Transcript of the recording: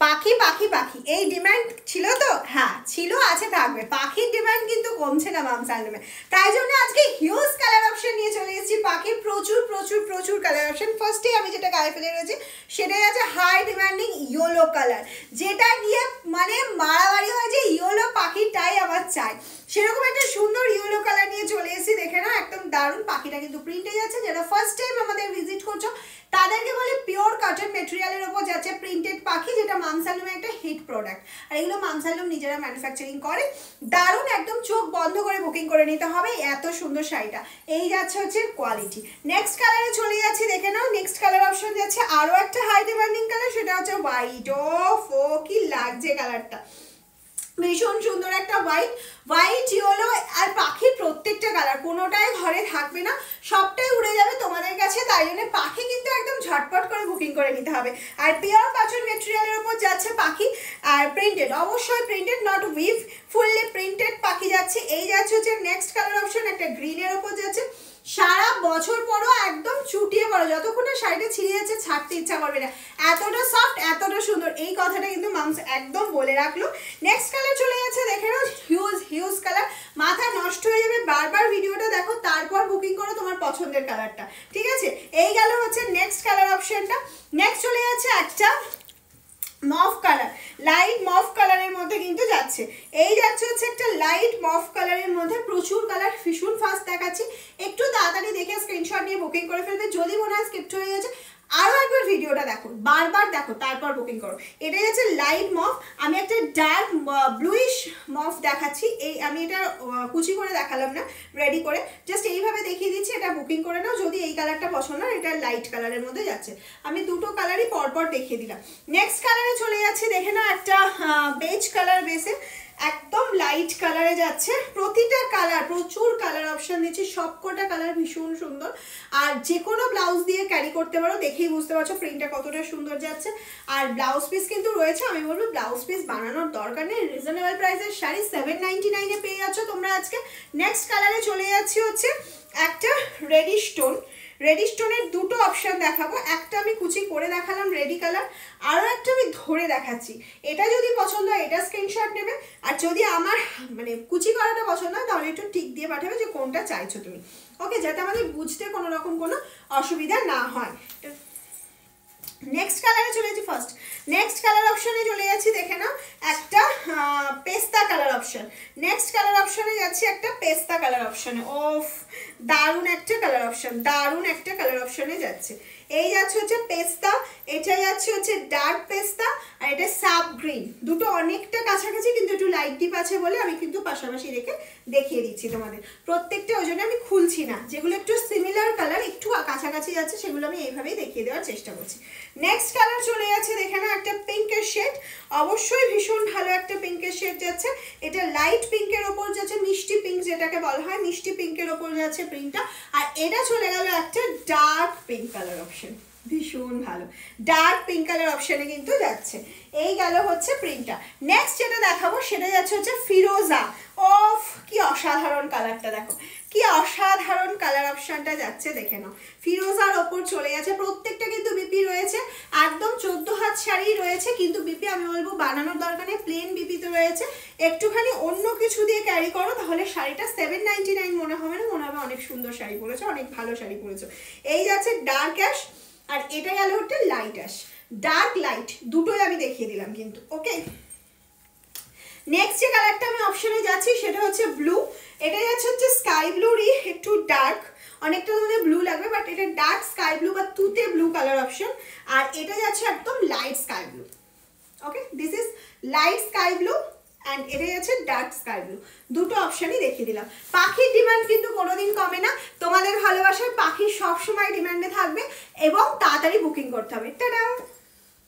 পাখি পাখি পাখি এই ডিমান্ড ছিল তো, হ্যাঁ ছিল, আছে, থাকবে। পাখির ডিমান্ড কিন্তু কমছে না মামস হ্যান্ডলুমে, তাই জন্য আজকে হিউজ কালার অপশন নিয়ে চলে এসেছি। পাখির প্রচুর প্রচুর প্রচুর কালার অপশন। ফার্স্টে আমি যেটা গায়ে ফেলে রয়েছি সেটাই আছে হাই ডিমান্ডিং ইয়েলো কালার, যেটা নিয়ে মানে মারামারি হয় যে ইয়েলো পাখিটাই আমার চাই, সেরকম একটা সুন্দর ইয়েলো কালার নিয়ে চলে এসেছি। দেখে না একদম দারুণ। পাখিটা কিন্তু প্রিন্টে যাচ্ছে, যারা ফার্স্ট টাইম আমাদের ভিজিট করছো তাদেরকে বলে পিওর কটন মেটেরিয়ালের উপর যাচ্ছে প্রিন্টেড পাখি, যেটা মামস হ্যান্ডলুমের একটা হিট প্রোডাক্ট। আর এগুলো মামস হ্যান্ডলুম নিজেরা ম্যানুফ্যাকচারিং করে। দারুণ, একদম চোখ বন্ধ করে বুকিং করে নিতে হবে এত সুন্দর শাড়িটা। এই যাচ্ছে হচ্ছে কোয়ালিটি। নেক্সট কালারে চলে যাচ্ছি, দেখে নাও। নেক্সট কালার অপশন যাচ্ছে আরও একটা হাই ডিমান্ডিং কালার, সেটা হচ্ছে হোয়াইট। ও কি লাগছে কালারটা, ভীষণ সুন্দর একটা হোয়াইট, হোয়াইট ইয়েলো। আর পাখির প্রত্যেকটা কালার কোনোটাই ঘরে থাকবে না, সবটাই উড়ে যাবে তোমাদের কাছে, তাই জন্য পাখি কিন্তু একদম ঝটপট করে বুকিং করে নিতে হবে। আর পিওর কটন মেটেরিয়ালের উপর যাচ্ছে পাখি, আর প্রিন্টেড, অবশ্যই printed, not we've, fully printed পাখি যাচ্ছে। এই যাচ্ছে হচ্ছে নেক্সট কালার অপশন, একটা গ্রিনের ওপর যাচ্ছে। সারা বছর পরও একদম চুটিয়ে পড়ো, যতক্ষণ না শাড়িটা ছিঁড়ে যাচ্ছে ছাড়তে ইচ্ছা করবে না, এতটা সফট, এতটা সুন্দর। এই কথাটা কিন্তু মামস একদম বলে রাখলো। নেক্সট কালার চলে যাচ্ছে, দেখে নাও, হিউজ হিউজ কালার, মাথা নষ্ট হয়ে যাবে। বারবার ভিডিওটা দেখো, তারপর বুকিং করো তোমার পছন্দের কালারটা, ঠিক আছে? এই গেল হচ্ছে নেক্সট কালার অপশনটা। নেক্সট চলে যাচ্ছে একটা মফ কালার, লাইট মফ কালারের মধ্যে কিন্তু যাচ্ছে। এই যাচ্ছে হচ্ছে একটা লাইট মফ কালারের মধ্যে, প্রচুর কালার, ভীষণ ফাস্ট দেখাচ্ছি, একটু তাড়াতাড়ি দেখে স্ক্রিনশট নিয়ে বুকিং করে ফেলবে। যদি মনে হয় স্কিপ্ট হয়ে গেছে, আরও একবার ভিডিওটা দেখো, বারবার দেখো, তারপর বুকিং করো। এটাই হচ্ছে লাইট মফ। আমি একটা ডার্ক ব্লুইশ মফ দেখাচ্ছি। এই আমি এটা কুচি করে দেখালাম না, রেডি করে জাস্ট এইভাবে দেখিয়ে দিচ্ছি। এটা বুকিং করে নাও যদি এই কালারটা পছন্দ হয়। এটা লাইট কালারের মধ্যে যাচ্ছে, আমি দুটো কালারই পরপর দেখিয়ে দিলাম। নেক্সট কালারে চলে যাচ্ছে, দেখে নাও, একটা বেজ কালার বেসে একদম লাইট কালারে যাচ্ছে। প্রতিটা কালার, প্রচুর কালার অপশন দিচ্ছি, সবকটা কালার ভীষণ সুন্দর। আর যে কোনো ব্লাউজ দিয়ে ক্যারি করতে পারো, দেখেই বুঝতে পারছো প্রিন্টটা কতটা সুন্দর যাচ্ছে। আর ব্লাউজ পিস কিন্তু রয়েছে, আমি বলবো ব্লাউজ পিস বানানোর দরকার নেই, রিজনেবল প্রাইসের শাড়ি 799-এ পেয়ে যাচ্ছ তোমরা আজকে। নেক্সট কালারে চলে যাচ্ছি হচ্ছে একটা রেডি স্টোন। রেডি স্টোনের দুটো অপশন দেখাবো, একটা আমি কুচি করে দেখালাম রেডি কালার, আরও একটা আমি ধরে দেখাচ্ছি। এটা যদি পছন্দ হয় এটা স্ক্রিনশট নেবে, আর যদি আমার মানে কুচি করাটা পছন্দ হয় তাহলে একটু টিক দিয়ে পাঠাবে যে কোনটা চাইছো তুমি, ওকে, যাতে আমাদের বুঝতে কোনো রকম কোনো অসুবিধা না হয়। নেক্সট কালারে চলে যাচ্ছি, ফার্স্ট নেক্সট কালার অপশনে চলে যাচ্ছি, দেখে নাও, একটা পেস্তা কালার অপশন। নেক্সট কালার অপশনে যাচ্ছি একটা পেস্তা কালার অপশনে। ওফ, দারুণ একটা কালার অপশন, দারুণ একটা কালার অপশনে যাচ্ছে। এই যাচ্ছে হচ্ছে পেস্তা, এটা যাচ্ছে হচ্ছে ডার্ক পেস্তা, আর এটা সাব গ্রিন। দুটো অনেকটা কাছাকাছি, কিন্তু একটু লাইট ডিপ আছে বলে আমি কিন্তু পাশাপাশি রেখে দেখিয়ে দিচ্ছি তোমাদের প্রত্যেকটা, ওই জন্য আমি খুলছি না। যেগুলো একটু সিমিলার কালার, একটু কাছাকাছি যাচ্ছে, সেগুলো আমি এইভাবেই দেখিয়ে দেওয়ার চেষ্টা করছি। নেক্সট কালার চলে যাচ্ছে, দেখে না, একটা পিঙ্কের শেড, অবশ্যই ভীষণ ভালো একটা পিঙ্কের শেড যাচ্ছে। এটা লাইট পিঙ্কের ওপর যাচ্ছে, মিষ্টি পিঙ্ক যেটাকে বলা হয়, মিষ্টি পিঙ্কের ওপর যাচ্ছে প্রিন্টটা। আর এটা চলে গেল একটা ডার্ক পিঙ্ক কালার অপশন, ভীষণ ভালো ডার্ক পিঙ্ক কালার অপশনে কিন্তু যাচ্ছে। এই গেল হচ্ছে প্রিন্টটা। নেক্সট যেটা দেখাবো সেটা যাচ্ছে হচ্ছে ফিরোজা। অফ, কি অসাধারণ কালারটা, দেখো কি অসাধারণ কালার অপশনটা যাচ্ছে, দেখে নাও। ফিরোজার ওপর চলে গেছে, প্রত্যেকটা কিন্তু বিপি রয়েছে, একদম 14 হাত শাড়ি রয়েছে, কিন্তু বিপি আমি বলবো বানানোর দরকার নেই, প্লেন বিপি তো রয়েছে। একটুখানি অন্য কিছু দিয়ে ক্যারি করো, তাহলে শাড়িটা 799 মনে হবে না, মনে হবে অনেক সুন্দর শাড়ি পরেছো, অনেক ভালো শাড়ি পরেছো। এই যাচ্ছে ডার্ক অ্যাশ, আর এটা গেল হচ্ছে লাইট অ্যাশ, ডার্ক লাইট দুটোই আমি দেখিয়ে দিলাম কিন্তু, ওকে। নেক্সট যে কালারটা আমি অপশনে যাচ্ছি সেটা হচ্ছে ব্লু। এটা যাচ্ছে হচ্ছে স্কাই ব্লুরই একটু ডার্ক, অনেকটা তোমাদের ব্লু লাগবে, বাট এটা ডার্ক স্কাই ব্লু বা তুতে ব্লু কালার অপশন। আর এটা যাচ্ছে একদম light sky blue, okay, this is light sky blue and এটা যাচ্ছে ডার্ক স্কাই ব্লু। দুটো অপশানই দেখিয়ে দিলাম। পাখির ডিমান্ড কিন্তু কোনোদিন কমে না, তোমাদের ভালোবাসার পাখি সবসময় ডিমান্ডে থাকবে এবং তাড়াতাড়ি বুকিং করতে হবে। টাটা।